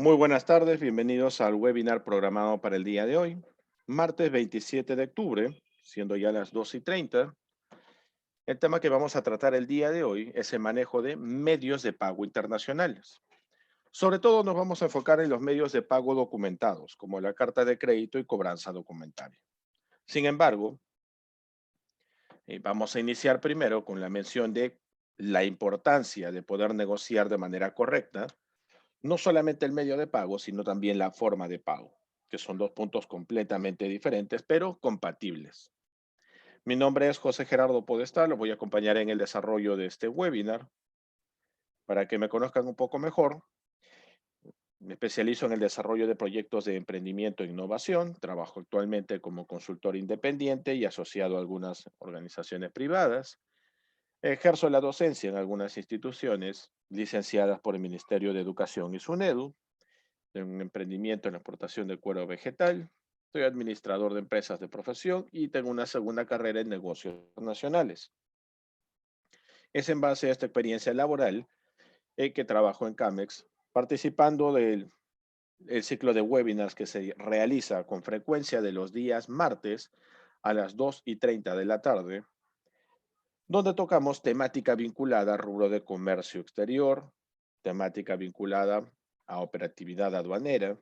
Muy buenas tardes, bienvenidos al webinar programado para el día de hoy, martes 27 de octubre, siendo ya las 2:30. El tema que vamos a tratar el día de hoy es el manejo de medios de pago internacionales. Sobre todo nos vamos a enfocar en los medios de pago documentados, como la carta de crédito y cobranza documentaria. Sin embargo, vamos a iniciar primero con la mención de la importancia de poder negociar de manera correcta no solamente el medio de pago, sino también la forma de pago, que son dos puntos completamente diferentes, pero compatibles. Mi nombre es José Gerardo Podestá, los voy a acompañar en el desarrollo de este webinar. Para que me conozcan un poco mejor, me especializo en el desarrollo de proyectos de emprendimiento e innovación. Trabajo actualmente como consultor independiente y asociado a algunas organizaciones privadas. Ejerzo la docencia en algunas instituciones licenciadas por el Ministerio de Educación y SUNEDU. De un emprendimiento en la exportación de cuero vegetal. Soy administrador de empresas de profesión y tengo una segunda carrera en negocios internacionales. Es en base a esta experiencia laboral que trabajo en Camex, participando del el ciclo de webinars que se realiza con frecuencia de los días martes a las 2:30 de la tarde, donde tocamos temática vinculada al rubro de comercio exterior, temática vinculada a operatividad aduanera.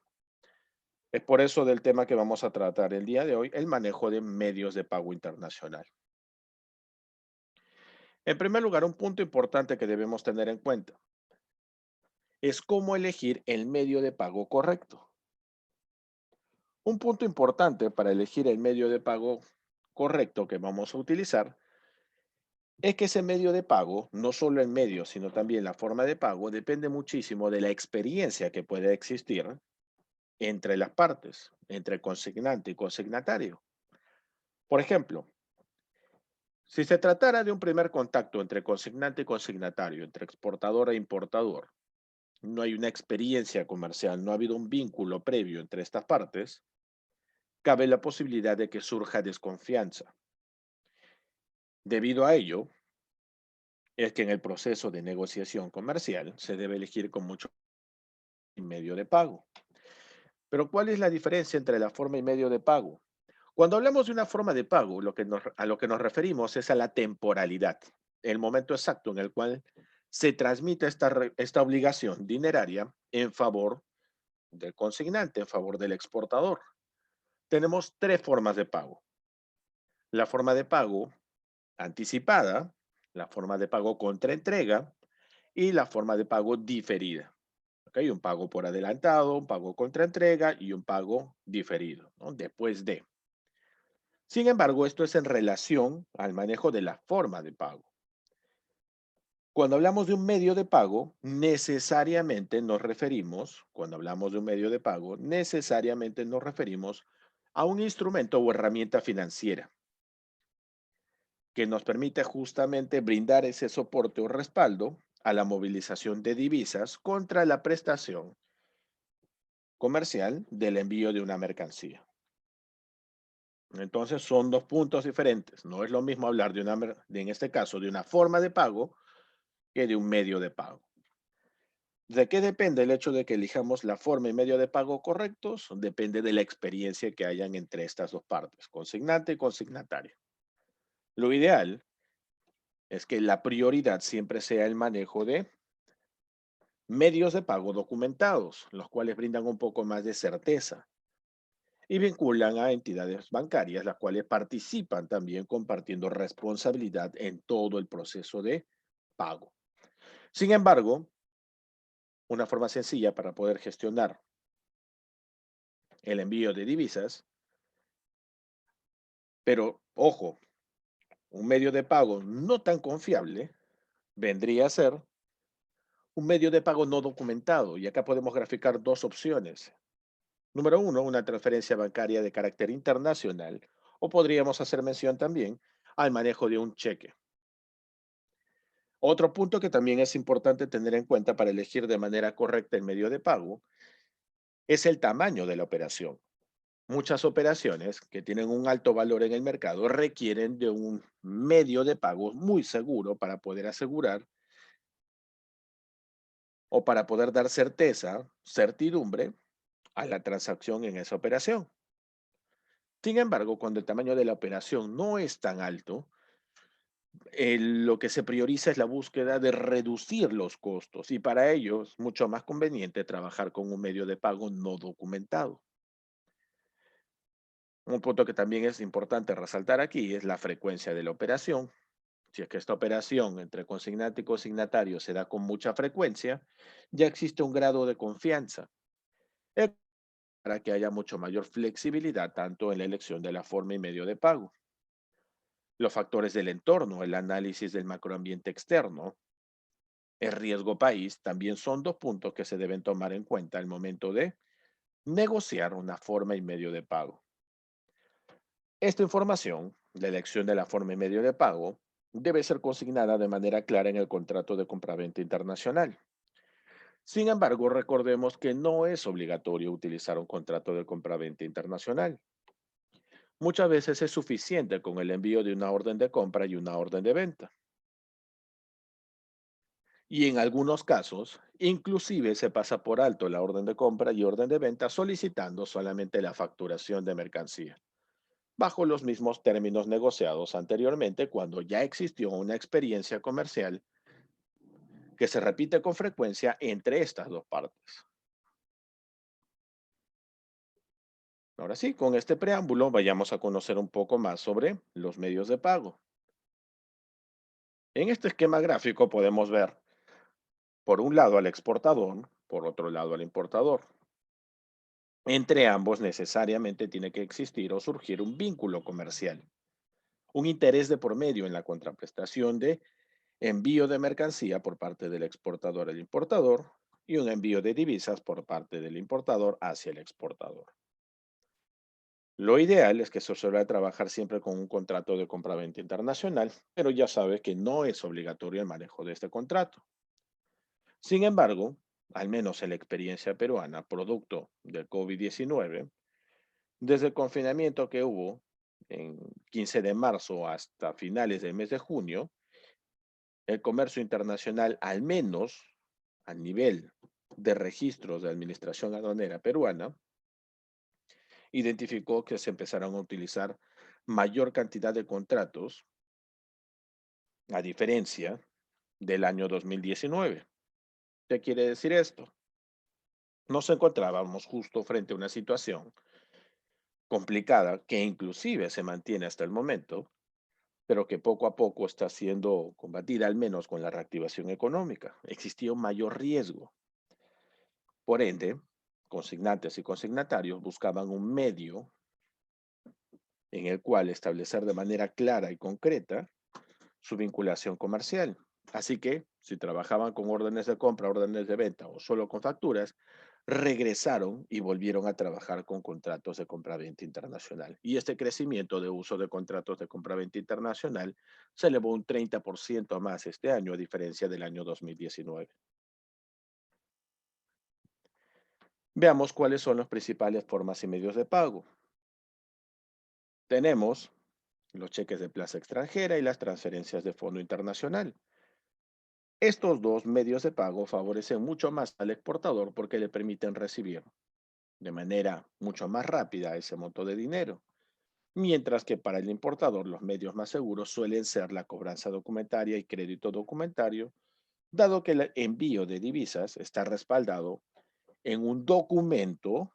Es por eso del tema que vamos a tratar el día de hoy, el manejo de medios de pago internacional. En primer lugar, un punto importante que debemos tener en cuenta es cómo elegir el medio de pago correcto. Un punto importante para elegir el medio de pago correcto que vamos a utilizar es que ese medio de pago, no solo el medio, sino también la forma de pago, depende muchísimo de la experiencia que puede existir entre las partes, entre consignante y consignatario. Por ejemplo, si se tratara de un primer contacto entre consignante y consignatario, entre exportador e importador, no hay una experiencia comercial, no ha habido un vínculo previo entre estas partes, cabe la posibilidad de que surja desconfianza. Debido a ello, es que en el proceso de negociación comercial se debe elegir con mucho medio de pago. Pero ¿cuál es la diferencia entre la forma y medio de pago? Cuando hablamos de una forma de pago, a lo que nos referimos es a la temporalidad, el momento exacto en el cual se transmite esta obligación dineraria en favor del consignante, en favor del exportador. Tenemos tres formas de pago. La forma de pago anticipada, la forma de pago contra entrega y la forma de pago diferida. ¿Ok? Un pago por adelantado, un pago contra entrega y un pago diferido, ¿no? Después de. Sin embargo, esto es en relación al manejo de la forma de pago. Cuando hablamos de un medio de pago, necesariamente nos referimos, cuando hablamos de un medio de pago, necesariamente nos referimos a un instrumento o herramienta financiera que nos permite justamente brindar ese soporte o respaldo a la movilización de divisas contra la prestación comercial del envío de una mercancía. Entonces son dos puntos diferentes. No es lo mismo hablar en este caso, de una forma de pago que de un medio de pago. ¿De qué depende el hecho de que elijamos la forma y medio de pago correctos? Depende de la experiencia que hayan entre estas dos partes, consignante y consignatario. Lo ideal es que la prioridad siempre sea el manejo de medios de pago documentados, los cuales brindan un poco más de certeza y vinculan a entidades bancarias, las cuales participan también compartiendo responsabilidad en todo el proceso de pago. Sin embargo, una forma sencilla para poder gestionar el envío de divisas, pero ojo, un medio de pago no tan confiable vendría a ser un medio de pago no documentado. Y acá podemos graficar dos opciones. Número uno, una transferencia bancaria de carácter internacional, o podríamos hacer mención también al manejo de un cheque. Otro punto que también es importante tener en cuenta para elegir de manera correcta el medio de pago es el tamaño de la operación. Muchas operaciones que tienen un alto valor en el mercado requieren de un medio de pago muy seguro para poder asegurar o para poder dar certeza, certidumbre a la transacción en esa operación. Sin embargo, cuando el tamaño de la operación no es tan alto, lo que se prioriza es la búsqueda de reducir los costos y para ello es mucho más conveniente trabajar con un medio de pago no documentado. Un punto que también es importante resaltar aquí es la frecuencia de la operación. Si es que esta operación entre consignante y consignatario se da con mucha frecuencia, ya existe un grado de confianza eh, para que haya mucho mayor flexibilidad tanto en la elección de la forma y medio de pago. Los factores del entorno, el análisis del macroambiente externo, el riesgo país también son dos puntos que se deben tomar en cuenta al momento de negociar una forma y medio de pago. Esta información, la elección de la forma y medio de pago, debe ser consignada de manera clara en el contrato de compraventa internacional. Sin embargo, recordemos que no es obligatorio utilizar un contrato de compraventa internacional. Muchas veces es suficiente con el envío de una orden de compra y una orden de venta. Y en algunos casos, inclusive se pasa por alto la orden de compra y orden de venta solicitando solamente la facturación de mercancía, bajo los mismos términos negociados anteriormente cuando ya existió una experiencia comercial que se repite con frecuencia entre estas dos partes. Ahora sí, con este preámbulo vayamos a conocer un poco más sobre los medios de pago. En este esquema gráfico podemos ver, por un lado al exportador, por otro lado al importador. Entre ambos necesariamente tiene que existir o surgir un vínculo comercial, un interés de por medio en la contraprestación de envío de mercancía por parte del exportador al importador y un envío de divisas por parte del importador hacia el exportador. Lo ideal es que se suele trabajar siempre con un contrato de compraventa internacional, pero ya sabes que no es obligatorio el manejo de este contrato. Sin embargo, al menos en la experiencia peruana, producto del COVID-19, desde el confinamiento que hubo en 15 de marzo hasta finales del mes de junio, el comercio internacional, al menos a nivel de registros de administración aduanera peruana, identificó que se empezaron a utilizar mayor cantidad de contratos, a diferencia del año 2019. ¿Qué quiere decir esto? Nos encontrábamos justo frente a una situación complicada que inclusive se mantiene hasta el momento, pero que poco a poco está siendo combatida, al menos con la reactivación económica. Existía un mayor riesgo. Por ende, consignantes y consignatarios buscaban un medio en el cual establecer de manera clara y concreta su vinculación comercial. Así que, si trabajaban con órdenes de compra, órdenes de venta o solo con facturas, regresaron y volvieron a trabajar con contratos de compraventa internacional. Y este crecimiento de uso de contratos de compraventa internacional se elevó un 30% más este año, a diferencia del año 2019. Veamos cuáles son las principales formas y medios de pago. Tenemos los cheques de plaza extranjera y las transferencias de fondo internacional. Estos dos medios de pago favorecen mucho más al exportador porque le permiten recibir de manera mucho más rápida ese monto de dinero, mientras que para el importador los medios más seguros suelen ser la cobranza documentaria y crédito documentario, dado que el envío de divisas está respaldado en un documento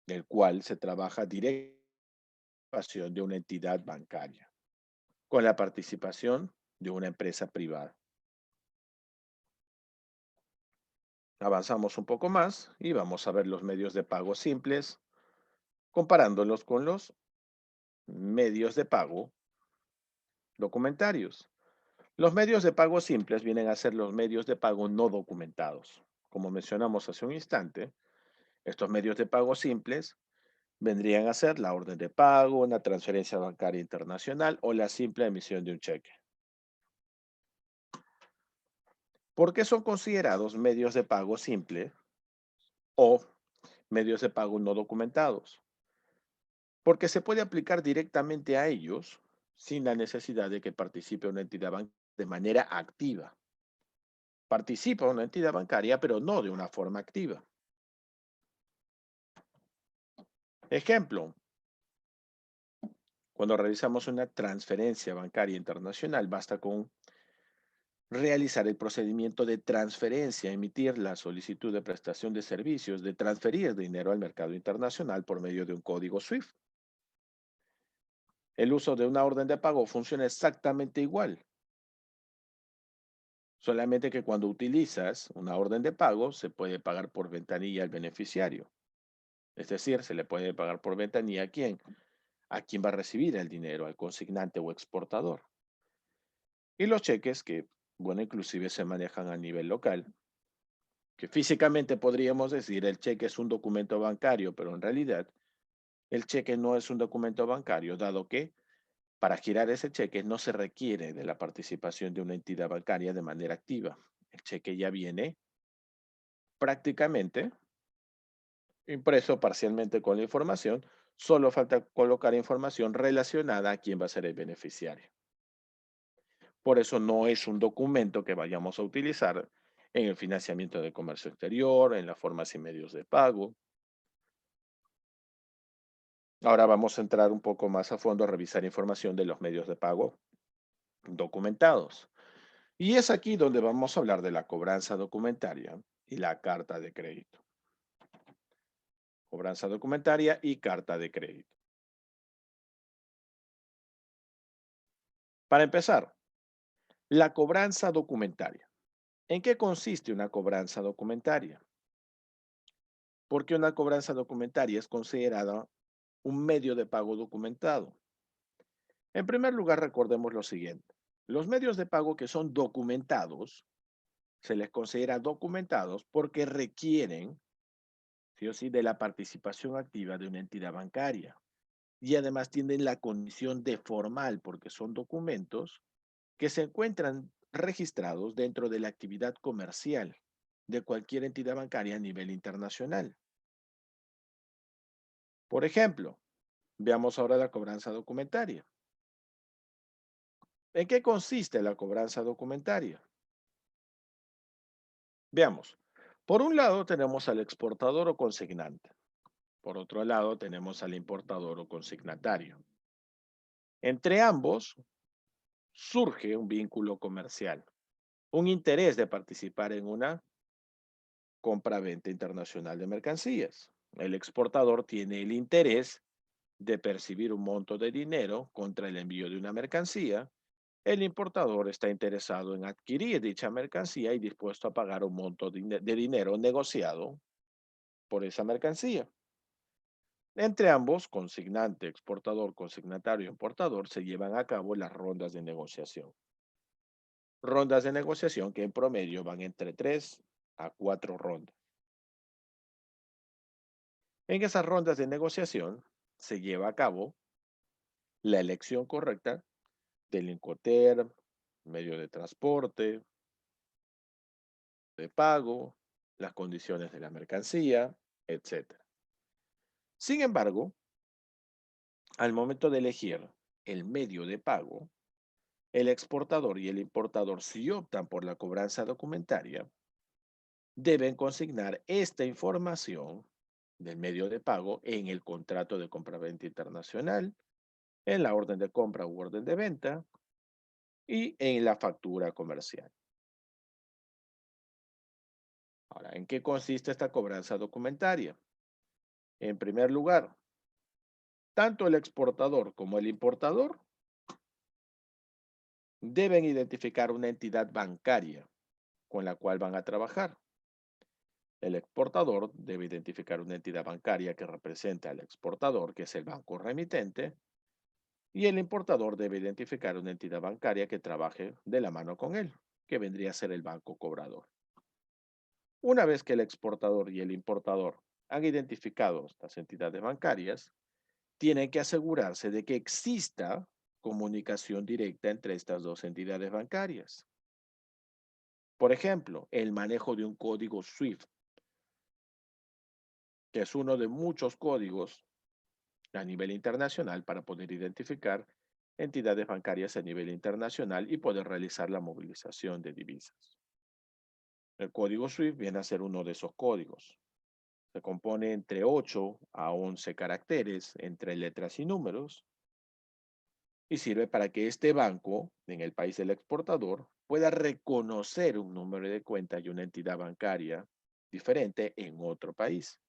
del cual se trabaja directamente de una entidad bancaria, con la participación de una empresa privada. Avanzamos un poco más y vamos a ver los medios de pago simples, comparándolos con los medios de pago documentarios. Los medios de pago simples vienen a ser los medios de pago no documentados. Como mencionamos hace un instante, estos medios de pago simples vendrían a ser la orden de pago, una transferencia bancaria internacional o la simple emisión de un cheque. ¿Por qué son considerados medios de pago simple o medios de pago no documentados? Porque se puede aplicar directamente a ellos sin la necesidad de que participe una entidad bancaria de manera activa. participa en una entidad bancaria, pero no de una forma activa. Ejemplo, cuando realizamos una transferencia bancaria internacional, basta con realizar el procedimiento de transferencia, emitir la solicitud de prestación de servicios, de transferir dinero al mercado internacional por medio de un código SWIFT. El uso de una orden de pago funciona exactamente igual, solamente que cuando utilizas una orden de pago se puede pagar por ventanilla al beneficiario. Es decir, se le puede pagar por ventanilla a quién va a recibir el dinero, al consignante o exportador. Y los cheques que, bueno, inclusive se manejan a nivel local, que físicamente podríamos decir el cheque es un documento bancario, pero en realidad el cheque no es un documento bancario, dado que para girar ese cheque no se requiere de la participación de una entidad bancaria de manera activa. El cheque ya viene prácticamente impreso parcialmente con la información, solo falta colocar información relacionada a quién va a ser el beneficiario. Por eso no es un documento que vayamos a utilizar en el financiamiento del comercio exterior, en las formas y medios de pago. Ahora vamos a entrar un poco más a fondo a revisar información de los medios de pago documentados. Y es aquí donde vamos a hablar de la cobranza documentaria y la carta de crédito. Cobranza documentaria y carta de crédito. Para empezar, la cobranza documentaria. ¿En qué consiste una cobranza documentaria? Porque una cobranza documentaria es considerada un medio de pago documentado. En primer lugar, recordemos lo siguiente. Los medios de pago que son documentados se les considera documentados porque requieren, sí o sí, de la participación activa de una entidad bancaria. Y además tienen la condición de formal porque son documentos que se encuentran registrados dentro de la actividad comercial de cualquier entidad bancaria a nivel internacional. Por ejemplo, veamos ahora la cobranza documentaria. ¿En qué consiste la cobranza documentaria? Veamos. Por un lado tenemos al exportador o consignante. Por otro lado tenemos al importador o consignatario. Entre ambos surge un vínculo comercial, un interés de participar en una compra-venta internacional de mercancías. El exportador tiene el interés de percibir un monto de dinero contra el envío de una mercancía. El importador está interesado en adquirir dicha mercancía y dispuesto a pagar un monto de dinero negociado por esa mercancía. Entre ambos, consignante, exportador, consignatario, importador, se llevan a cabo las rondas de negociación. Rondas de negociación que en promedio van entre 3 a 4 rondas. En esas rondas de negociación se lleva a cabo la elección correcta del Incoterm, medio de transporte, de pago, las condiciones de la mercancía, etcétera. Sin embargo, al momento de elegir el medio de pago, el exportador y el importador, si optan por la cobranza documentaria, deben consignar esta información del medio de pago en el contrato de compraventa internacional, en la orden de compra u orden de venta y en la factura comercial. Ahora, ¿en qué consiste esta cobranza documentaria? En primer lugar, tanto el exportador como el importador deben identificar una entidad bancaria con la cual van a trabajar. El exportador debe identificar una entidad bancaria que represente al exportador, que es el banco remitente, y el importador debe identificar una entidad bancaria que trabaje de la mano con él, que vendría a ser el banco cobrador. Una vez que el exportador y el importador han identificado estas entidades bancarias, tienen que asegurarse de que exista comunicación directa entre estas dos entidades bancarias. Por ejemplo, el manejo de un código SWIFT, que es uno de muchos códigos a nivel internacional para poder identificar entidades bancarias a nivel internacional y poder realizar la movilización de divisas. El código SWIFT viene a ser uno de esos códigos. Se compone entre 8 a 11 caracteres, entre letras y números, y sirve para que este banco, en el país del exportador, pueda reconocer un número de cuenta y una entidad bancaria diferente en otro país.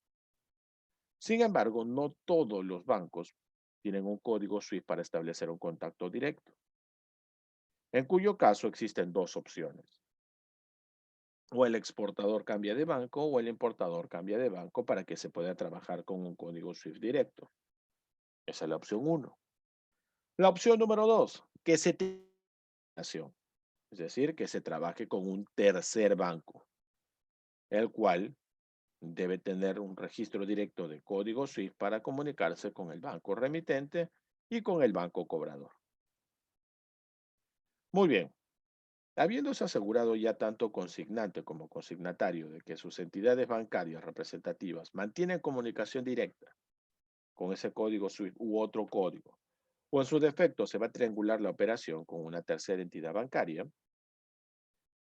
Sin embargo, no todos los bancos tienen un código SWIFT para establecer un contacto directo, en cuyo caso existen dos opciones. O el exportador cambia de banco o el importador cambia de banco para que se pueda trabajar con un código SWIFT directo. Esa es la opción 1. La opción número 2, que se tenga, es decir, que se trabaje con un tercer banco, el cual debe tener un registro directo de código SWIFT para comunicarse con el banco remitente y con el banco cobrador. Muy bien, habiéndose asegurado ya tanto consignante como consignatario de que sus entidades bancarias representativas mantienen comunicación directa con ese código SWIFT u otro código, o en su defecto se va a triangular la operación con una tercera entidad bancaria,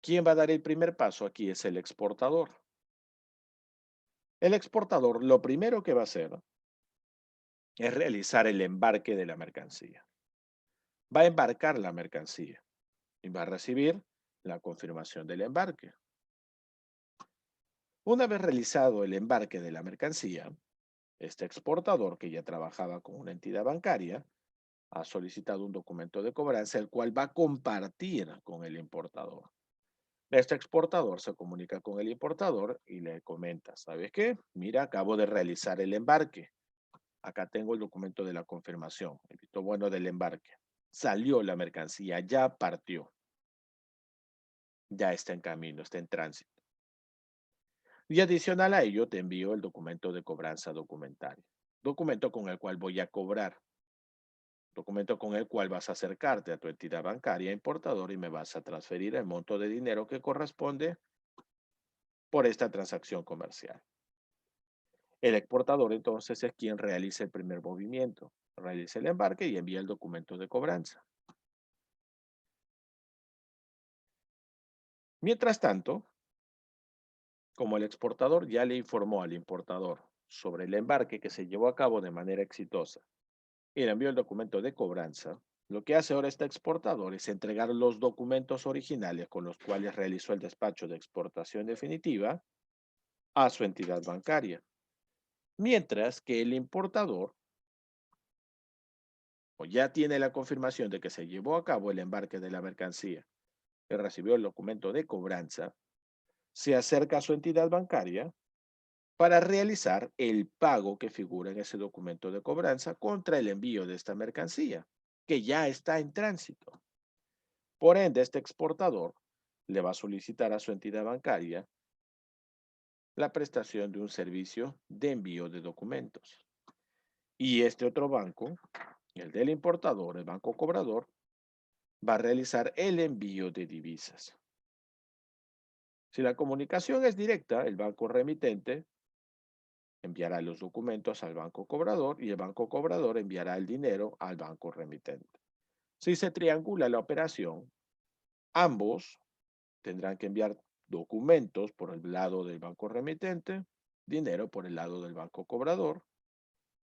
¿quién va a dar el primer paso aquí? Es el exportador. El exportador lo primero que va a hacer es realizar el embarque de la mercancía. Va a embarcar la mercancía y va a recibir la confirmación del embarque. Una vez realizado el embarque de la mercancía, este exportador, que ya trabajaba con una entidad bancaria, ha solicitado un documento de cobranza, el cual va a compartir con el importador. Este exportador se comunica con el importador y le comenta, ¿sabes qué? Mira, acabo de realizar el embarque. Acá tengo el documento de la confirmación, el visto bueno del embarque. Salió la mercancía, ya partió. Ya está en camino, está en tránsito. Y adicional a ello, te envío el documento de cobranza documentaria. Documento con el cual voy a cobrar. Documento con el cual vas a acercarte a tu entidad bancaria importador y me vas a transferir el monto de dinero que corresponde por esta transacción comercial. El exportador entonces es quien realiza el primer movimiento, realiza el embarque y envía el documento de cobranza. Mientras tanto, como el exportador ya le informó al importador sobre el embarque que se llevó a cabo de manera exitosa y le envió el documento de cobranza, lo que hace ahora este exportador es entregar los documentos originales con los cuales realizó el despacho de exportación definitiva a su entidad bancaria. Mientras que el importador o ya tiene la confirmación de que se llevó a cabo el embarque de la mercancía y recibió el documento de cobranza, se acerca a su entidad bancaria para realizar el pago que figura en ese documento de cobranza contra el envío de esta mercancía, que ya está en tránsito. Por ende, este exportador le va a solicitar a su entidad bancaria la prestación de un servicio de envío de documentos. Y este otro banco, el del importador, el banco cobrador, va a realizar el envío de divisas. Si la comunicación es directa, el banco remitente enviará los documentos al banco cobrador y el banco cobrador enviará el dinero al banco remitente. Si se triangula la operación, ambos tendrán que enviar documentos por el lado del banco remitente, dinero por el lado del banco cobrador,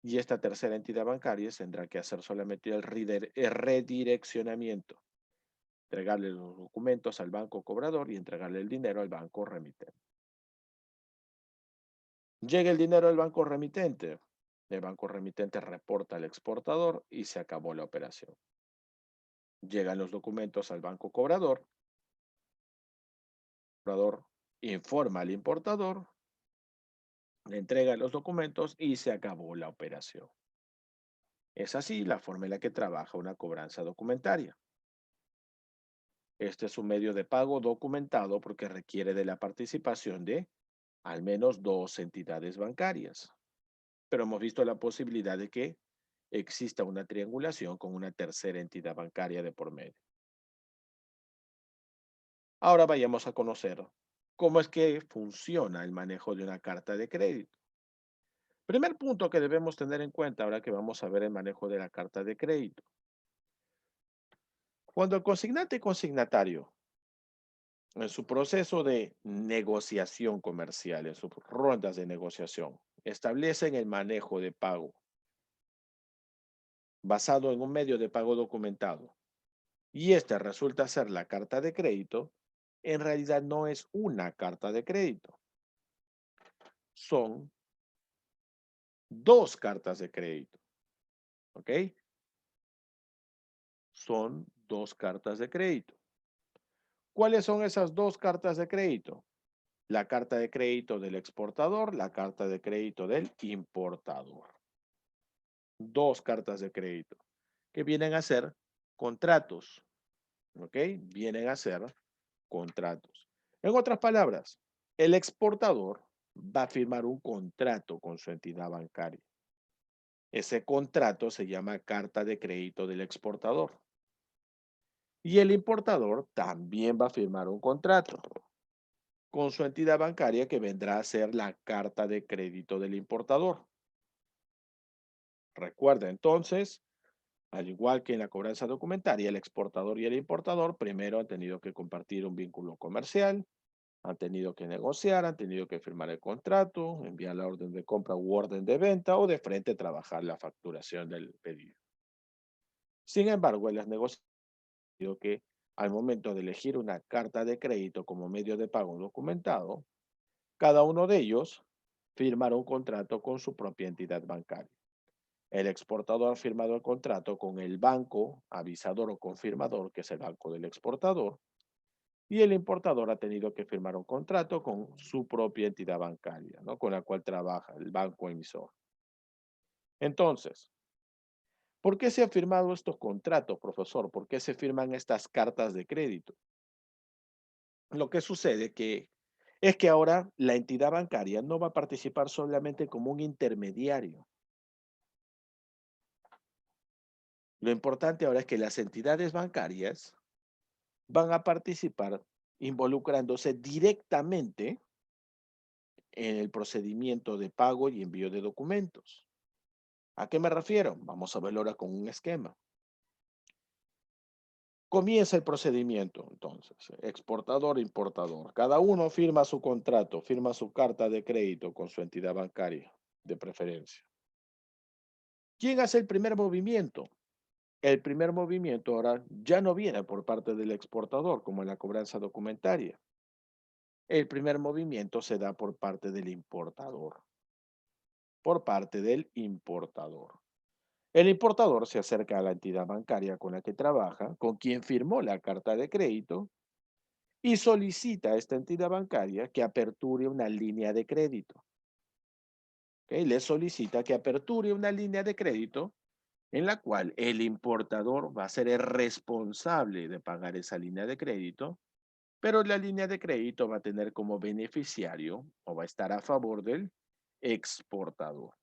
y esta tercera entidad bancaria tendrá que hacer solamente el redireccionamiento, entregarle los documentos al banco cobrador y entregarle el dinero al banco remitente. Llega el dinero al banco remitente. El banco remitente reporta al exportador y se acabó la operación. Llegan los documentos al banco cobrador. El cobrador informa al importador, le entrega los documentos y se acabó la operación. Es así la forma en la que trabaja una cobranza documentaria. Este es un medio de pago documentado porque requiere de la participación de al menos dos entidades bancarias. Pero hemos visto la posibilidad de que exista una triangulación con una tercera entidad bancaria de por medio. Ahora vayamos a conocer cómo es que funciona el manejo de una carta de crédito. Primer punto que debemos tener en cuenta ahora que vamos a ver el manejo de la carta de crédito. Cuando el consignante y consignatario En su proceso de negociación comercial, en sus rondas de negociación, establecen el manejo de pago basado en un medio de pago documentado y esta resulta ser la carta de crédito, en realidad no es una carta de crédito, son dos cartas de crédito, ¿ok? Son dos cartas de crédito. ¿Cuáles son esas dos cartas de crédito? La carta de crédito del exportador, la carta de crédito del importador. Dos cartas de crédito que vienen a ser contratos, ¿ok? Vienen a ser contratos. En otras palabras, el exportador va a firmar un contrato con su entidad bancaria. Ese contrato se llama carta de crédito del exportador. Y el importador también va a firmar un contrato con su entidad bancaria que vendrá a ser la carta de crédito del importador. Recuerda entonces, al igual que en la cobranza documentaria, el exportador y el importador primero han tenido que compartir un vínculo comercial, han tenido que negociar, han tenido que firmar el contrato, enviar la orden de compra u orden de venta o de frente trabajar la facturación del pedido. Sin embargo, en las negociaciones que al momento de elegir una carta de crédito como medio de pago documentado, cada uno de ellos firmará un contrato con su propia entidad bancaria. El exportador ha firmado el contrato con el banco avisador o confirmador, que es el banco del exportador, y el importador ha tenido que firmar un contrato con su propia entidad bancaria, ¿no? Con la cual trabaja el banco emisor. Entonces, ¿por qué se han firmado estos contratos, profesor? ¿Por qué se firman estas cartas de crédito? Lo que sucede es que ahora la entidad bancaria no va a participar solamente como un intermediario. Lo importante ahora es que las entidades bancarias van a participar involucrándose directamente en el procedimiento de pago y envío de documentos. ¿A qué me refiero? Vamos a verlo ahora con un esquema. Comienza el procedimiento, entonces, exportador, importador. Cada uno firma su contrato, firma su carta de crédito con su entidad bancaria de preferencia. ¿Quién hace el primer movimiento? El primer movimiento ahora ya no viene por parte del exportador, como en la cobranza documentaria. El primer movimiento se da por parte del importador. Por parte del importador. El importador se acerca a la entidad bancaria con la que trabaja, con quien firmó la carta de crédito, y solicita a esta entidad bancaria que aperture una línea de crédito. ¿Ok? Le solicita que aperture una línea de crédito en la cual el importador va a ser el responsable de pagar esa línea de crédito, pero la línea de crédito va a tener como beneficiario o va a estar a favor del exportador.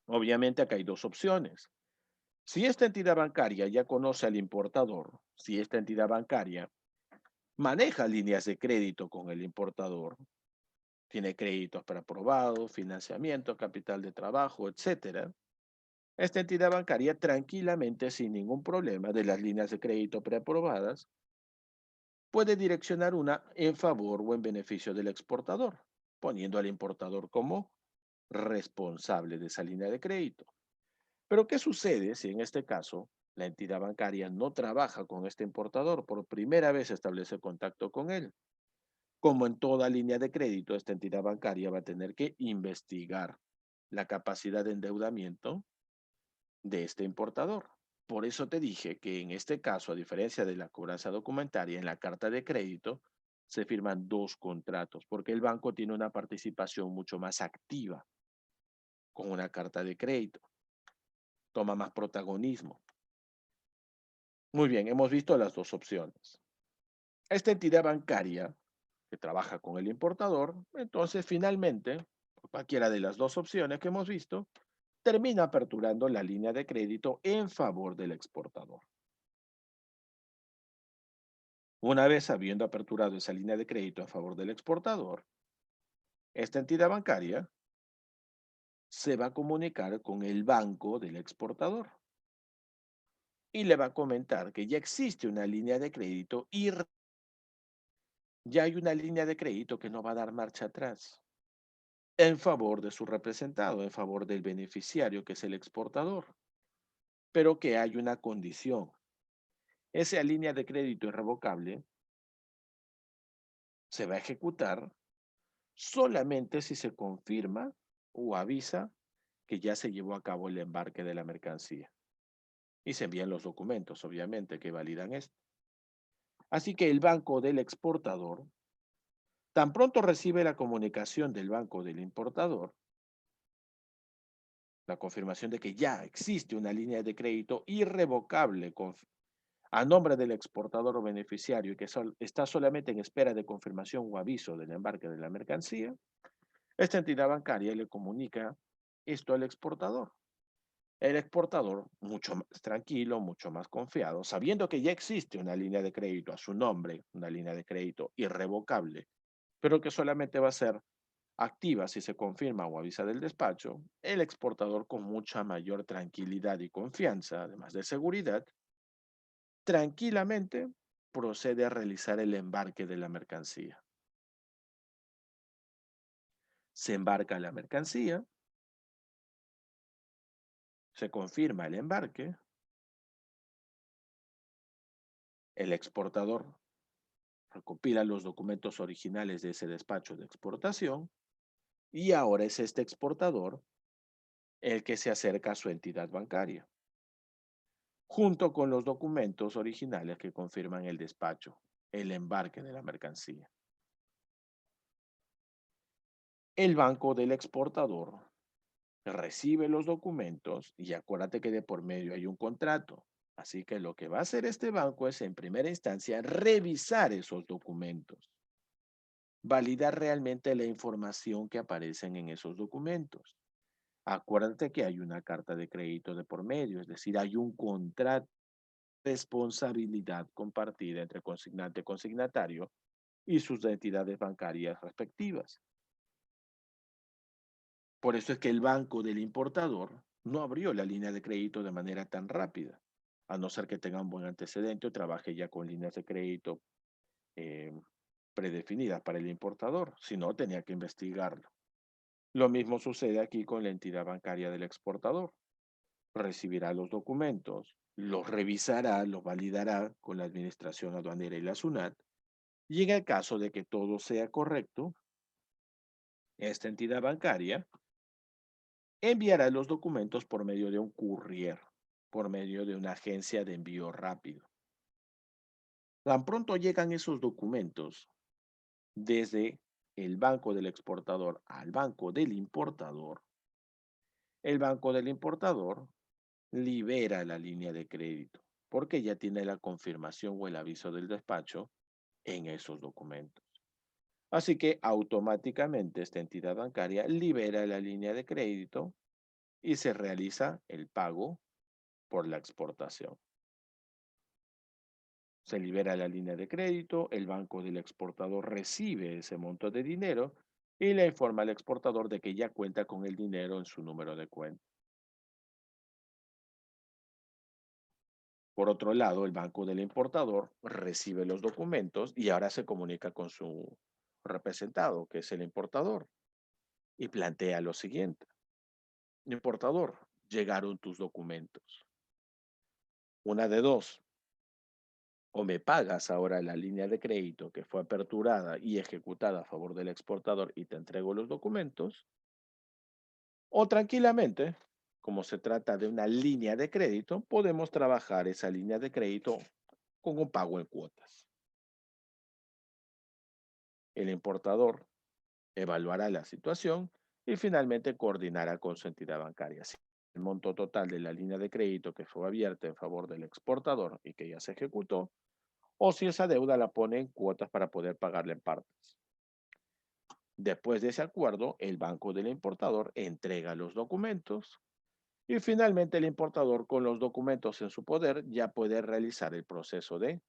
Obviamente acá hay dos opciones. Si esta entidad bancaria ya conoce al importador, si esta entidad bancaria maneja líneas de crédito con el importador, tiene créditos preaprobados, financiamiento, capital de trabajo, etcétera, esta entidad bancaria tranquilamente, sin ningún problema de las líneas de crédito preaprobadas, puede direccionar una en favor o en beneficio del exportador, poniendo al importador como responsable de esa línea de crédito. Pero ¿qué sucede si en este caso la entidad bancaria no trabaja con este importador? Por primera vez establece contacto con él. Como en toda línea de crédito, esta entidad bancaria va a tener que investigar la capacidad de endeudamiento de este importador. Por eso te dije que en este caso, a diferencia de la cobranza documentaria, en la carta de crédito se firman dos contratos, porque el banco tiene una participación mucho más activa con una carta de crédito, toma más protagonismo. Muy bien, hemos visto las dos opciones. Esta entidad bancaria que trabaja con el importador, entonces finalmente, por cualquiera de las dos opciones que hemos visto, termina aperturando la línea de crédito en favor del exportador. Una vez habiendo aperturado esa línea de crédito en favor del exportador, esta entidad bancaria se va a comunicar con el banco del exportador y le va a comentar que ya existe una línea de crédito y ya hay una línea de crédito que no va a dar marcha atrás en favor de su representado, en favor del beneficiario que es el exportador, pero que hay una condición. Esa línea de crédito irrevocable se va a ejecutar solamente si se confirma o avisa que ya se llevó a cabo el embarque de la mercancía. Y se envían los documentos, obviamente, que validan esto. Así que el banco del exportador, tan pronto recibe la comunicación del banco del importador, la confirmación de que ya existe una línea de crédito irrevocable a nombre del exportador o beneficiario y que está solamente en espera de confirmación o aviso del embarque de la mercancía, esta entidad bancaria le comunica esto al exportador. El exportador, mucho más tranquilo, mucho más confiado, sabiendo que ya existe una línea de crédito a su nombre, una línea de crédito irrevocable, pero que solamente va a ser activa si se confirma o avisa del despacho, el exportador con mucha mayor tranquilidad y confianza, además de seguridad, tranquilamente procede a realizar el embarque de la mercancía. Se embarca la mercancía, se confirma el embarque, el exportador recopila los documentos originales de ese despacho de exportación y ahora es este exportador el que se acerca a su entidad bancaria, junto con los documentos originales que confirman el despacho, el embarque de la mercancía. El banco del exportador recibe los documentos y acuérdate que de por medio hay un contrato. Así que lo que va a hacer este banco es en primera instancia revisar esos documentos, validar realmente la información que aparecen en esos documentos. Acuérdate que hay una carta de crédito de por medio, es decir, hay un contrato de responsabilidad compartida entre consignante y consignatario y sus entidades bancarias respectivas. Por eso es que el banco del importador no abrió la línea de crédito de manera tan rápida, a no ser que tenga un buen antecedente o trabaje ya con líneas de crédito eh, predefinidas para el importador, si no tenía que investigarlo. Lo mismo sucede aquí con la entidad bancaria del exportador. Recibirá los documentos, los revisará, los validará con la Administración Aduanera y la SUNAT, y en el caso de que todo sea correcto, esta entidad bancaria enviará los documentos por medio de un courier, por medio de una agencia de envío rápido. Tan pronto llegan esos documentos desde el banco del exportador al banco del importador, el banco del importador libera la línea de crédito porque ya tiene la confirmación o el aviso del despacho en esos documentos. Así que automáticamente esta entidad bancaria libera la línea de crédito y se realiza el pago por la exportación. Se libera la línea de crédito, el banco del exportador recibe ese monto de dinero y le informa al exportador de que ya cuenta con el dinero en su número de cuenta. Por otro lado, el banco del importador recibe los documentos y ahora se comunica con su representado, que es el importador, y plantea lo siguiente. Importador, llegaron tus documentos. Una de dos, o me pagas ahora la línea de crédito que fue aperturada y ejecutada a favor del exportador y te entrego los documentos, o tranquilamente, como se trata de una línea de crédito, podemos trabajar esa línea de crédito con un pago en cuotas. El importador evaluará la situación y finalmente coordinará con su entidad bancaria. Si el monto total de la línea de crédito que fue abierta en favor del exportador y que ya se ejecutó, o si esa deuda la pone en cuotas para poder pagarla en partes. Después de ese acuerdo, el banco del importador entrega los documentos y finalmente el importador con los documentos en su poder ya puede realizar el proceso de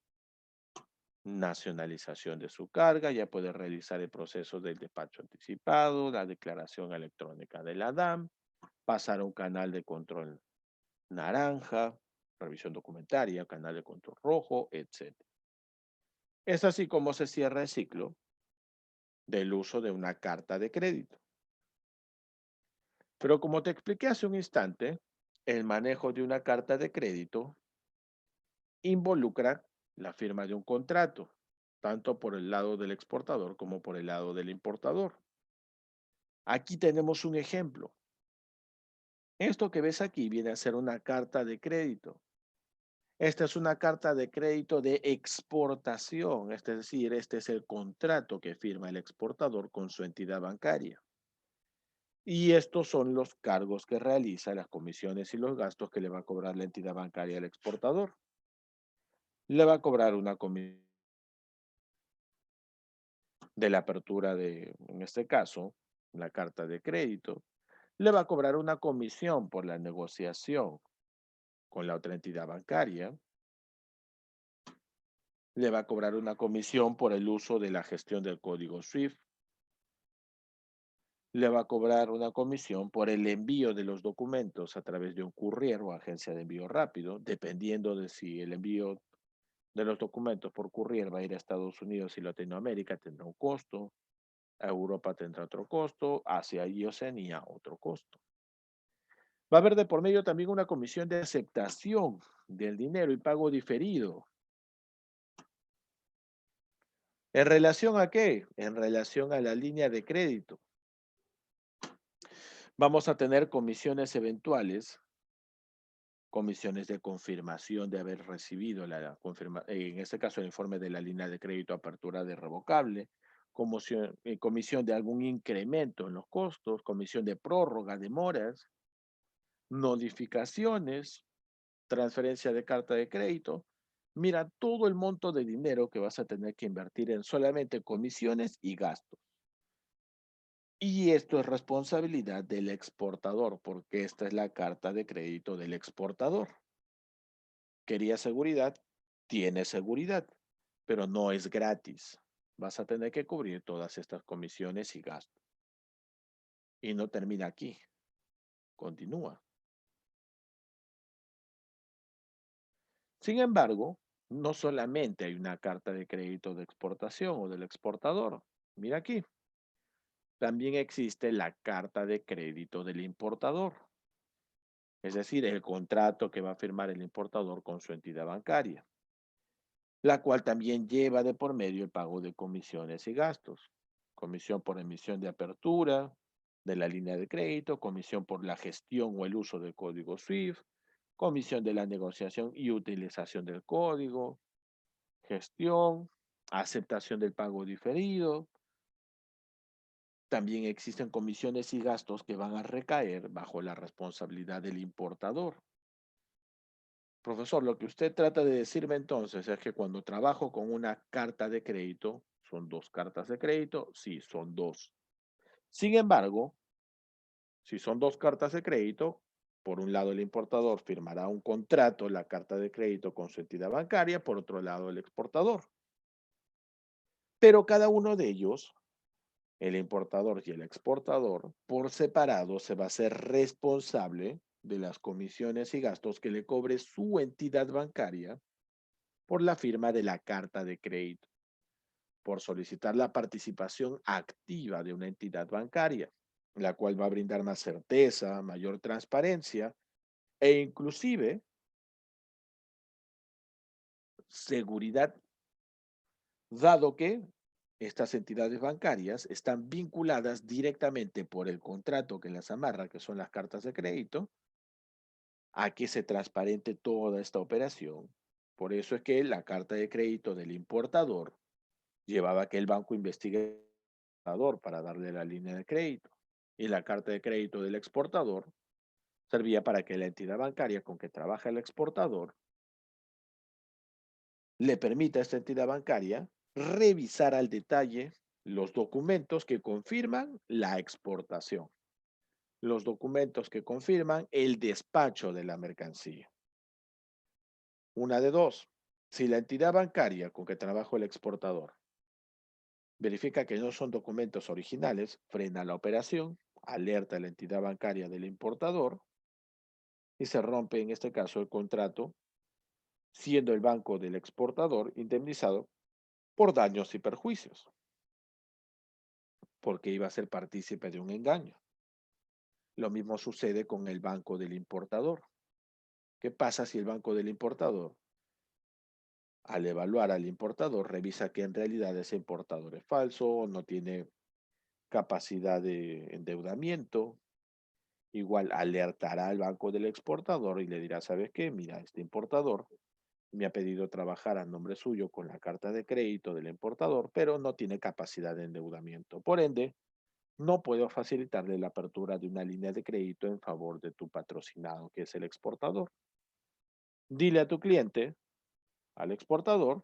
nacionalización de su carga, ya puede realizar el proceso del despacho anticipado, la declaración electrónica de la DAM, pasar a un canal de control naranja, revisión documentaria, canal de control rojo, etc. Es así como se cierra el ciclo del uso de una carta de crédito. Pero como te expliqué hace un instante, el manejo de una carta de crédito involucra la firma de un contrato, tanto por el lado del exportador como por el lado del importador. Aquí tenemos un ejemplo. Esto que ves aquí viene a ser una carta de crédito. Esta es una carta de crédito de exportación, es decir, este es el contrato que firma el exportador con su entidad bancaria. Y estos son los cargos que realiza, las comisiones y los gastos que le va a cobrar la entidad bancaria al exportador. Le va a cobrar una comisión de la apertura de, en este caso, la carta de crédito. Le va a cobrar una comisión por la negociación con la otra entidad bancaria. Le va a cobrar una comisión por el uso de la gestión del código SWIFT. Le va a cobrar una comisión por el envío de los documentos a través de un courier o agencia de envío rápido, dependiendo de si el envío de los documentos por courier va a ir a Estados Unidos y Latinoamérica, tendrá un costo, a Europa tendrá otro costo, Asia y Oceanía otro costo. Va a haber de por medio también una comisión de aceptación del dinero y pago diferido. ¿En relación a qué? En relación a la línea de crédito. Vamos a tener comisiones eventuales, comisiones de confirmación de haber recibido en este caso el informe de la línea de crédito apertura de revocable, comisión de algún incremento en los costos, comisión de prórroga, demoras, notificaciones, transferencia de carta de crédito. Mira todo el monto de dinero que vas a tener que invertir en solamente comisiones y gastos. Y esto es responsabilidad del exportador, porque esta es la carta de crédito del exportador. Quería seguridad, tiene seguridad, pero no es gratis. Vas a tener que cubrir todas estas comisiones y gastos. Y no termina aquí, continúa. Sin embargo, no solamente hay una carta de crédito de exportación o del exportador. Mira aquí, también existe la carta de crédito del importador, es decir, el contrato que va a firmar el importador con su entidad bancaria, la cual también lleva de por medio el pago de comisiones y gastos. Comisión por emisión de apertura de la línea de crédito, comisión por la gestión o el uso del código SWIFT, comisión de la negociación y utilización del código, gestión, aceptación del pago diferido. También existen comisiones y gastos que van a recaer bajo la responsabilidad del importador. Profesor, lo que usted trata de decirme entonces es que cuando trabajo con una carta de crédito, son dos cartas de crédito, sí, son dos. Sin embargo, si son dos cartas de crédito, por un lado el importador firmará un contrato, la carta de crédito con su entidad bancaria, por otro lado el exportador. Pero cada uno de ellos, el importador y el exportador, por separado se va a ser responsable de las comisiones y gastos que le cobre su entidad bancaria por la firma de la carta de crédito, por solicitar la participación activa de una entidad bancaria, la cual va a brindar más certeza, mayor transparencia e inclusive seguridad, dado que estas entidades bancarias están vinculadas directamente por el contrato que las amarra, que son las cartas de crédito, a que se transparente toda esta operación. Por eso es que la carta de crédito del importador llevaba a que el banco investigue para darle la línea de crédito. Y la carta de crédito del exportador servía para que la entidad bancaria con que trabaja el exportador le permita a esta entidad bancaria revisar al detalle los documentos que confirman la exportación, los documentos que confirman el despacho de la mercancía. Una de dos, si la entidad bancaria con que trabaja el exportador verifica que no son documentos originales, frena la operación, alerta a la entidad bancaria del importador y se rompe en este caso el contrato, siendo el banco del exportador indemnizado por daños y perjuicios, porque iba a ser partícipe de un engaño. Lo mismo sucede con el banco del importador. ¿Qué pasa si el banco del importador, al evaluar al importador, revisa que en realidad ese importador es falso, no tiene capacidad de endeudamiento? Igual alertará al banco del exportador y le dirá, ¿sabes qué? Mira, este importador me ha pedido trabajar a nombre suyo con la carta de crédito del importador, pero no tiene capacidad de endeudamiento. Por ende, no puedo facilitarle la apertura de una línea de crédito en favor de tu patrocinado, que es el exportador. Dile a tu cliente, al exportador,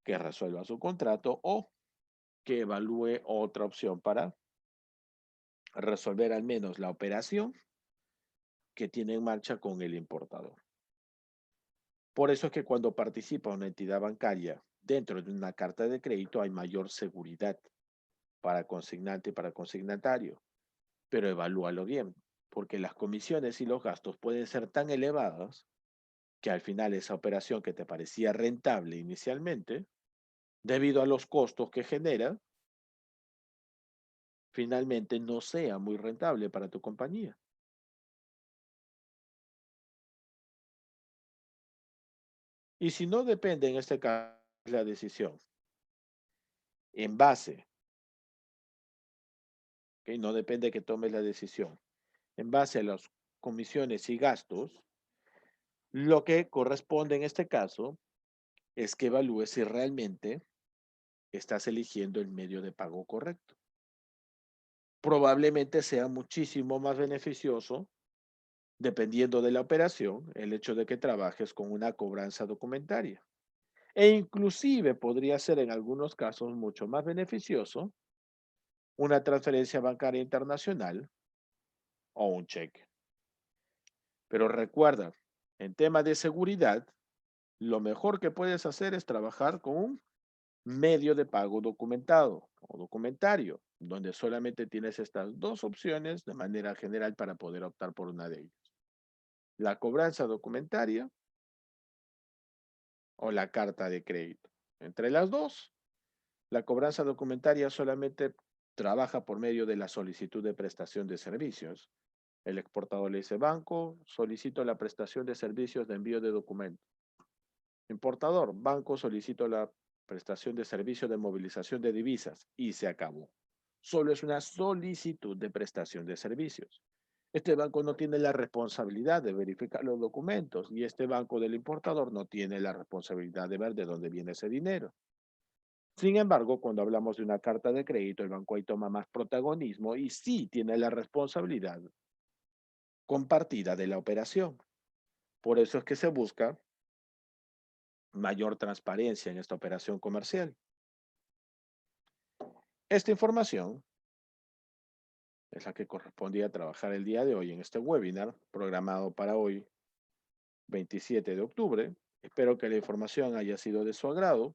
que resuelva su contrato o que evalúe otra opción para resolver al menos la operación que tiene en marcha con el importador. Por eso es que cuando participa una entidad bancaria dentro de una carta de crédito hay mayor seguridad para consignante y para consignatario, pero evalúalo bien, porque las comisiones y los gastos pueden ser tan elevadas que al final esa operación que te parecía rentable inicialmente, debido a los costos que genera, finalmente no sea muy rentable para tu compañía. Y si no depende en este caso la decisión en base, que no depende que tomes la decisión en base a las comisiones y gastos, lo que corresponde en este caso es que evalúes si realmente estás eligiendo el medio de pago correcto. Probablemente sea muchísimo más beneficioso, dependiendo de la operación, el hecho de que trabajes con una cobranza documentaria. E inclusive podría ser en algunos casos mucho más beneficioso una transferencia bancaria internacional o un cheque. Pero recuerda, en tema de seguridad, lo mejor que puedes hacer es trabajar con un medio de pago documentado o documentario, donde solamente tienes estas dos opciones de manera general para poder optar por una de ellas. La cobranza documentaria o la carta de crédito. Entre las dos, la cobranza documentaria solamente trabaja por medio de la solicitud de prestación de servicios. El exportador le dice, banco, solicito la prestación de servicios de envío de documentos. Importador, banco, solicito la prestación de servicio de movilización de divisas y se acabó. Solo es una solicitud de prestación de servicios. Este banco no tiene la responsabilidad de verificar los documentos y este banco del importador no tiene la responsabilidad de ver de dónde viene ese dinero. Sin embargo, cuando hablamos de una carta de crédito, el banco ahí toma más protagonismo y sí tiene la responsabilidad compartida de la operación. Por eso es que se busca mayor transparencia en esta operación comercial. Esta información es la que correspondía trabajar el día de hoy en este webinar programado para hoy, 27 de octubre. Espero que la información haya sido de su agrado.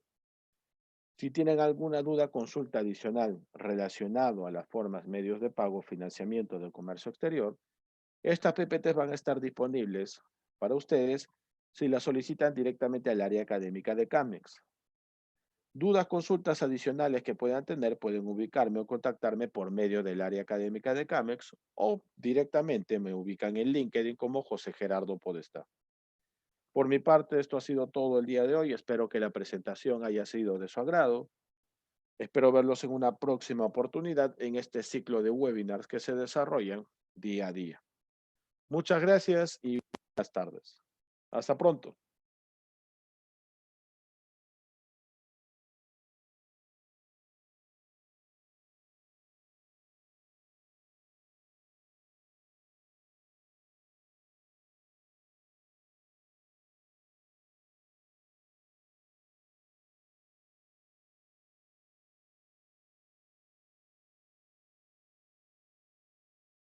Si tienen alguna duda, consulta adicional relacionado a las formas, medios de pago, financiamiento del comercio exterior, estas PPTs van a estar disponibles para ustedes si las solicitan directamente al área académica de CAMEX. Dudas, consultas adicionales que puedan tener, pueden ubicarme o contactarme por medio del área académica de CAMEX o directamente me ubican en LinkedIn como José Gerardo Podestá. Por mi parte, esto ha sido todo el día de hoy. Espero que la presentación haya sido de su agrado. Espero verlos en una próxima oportunidad en este ciclo de webinars que se desarrollan día a día. Muchas gracias y buenas tardes. Hasta pronto.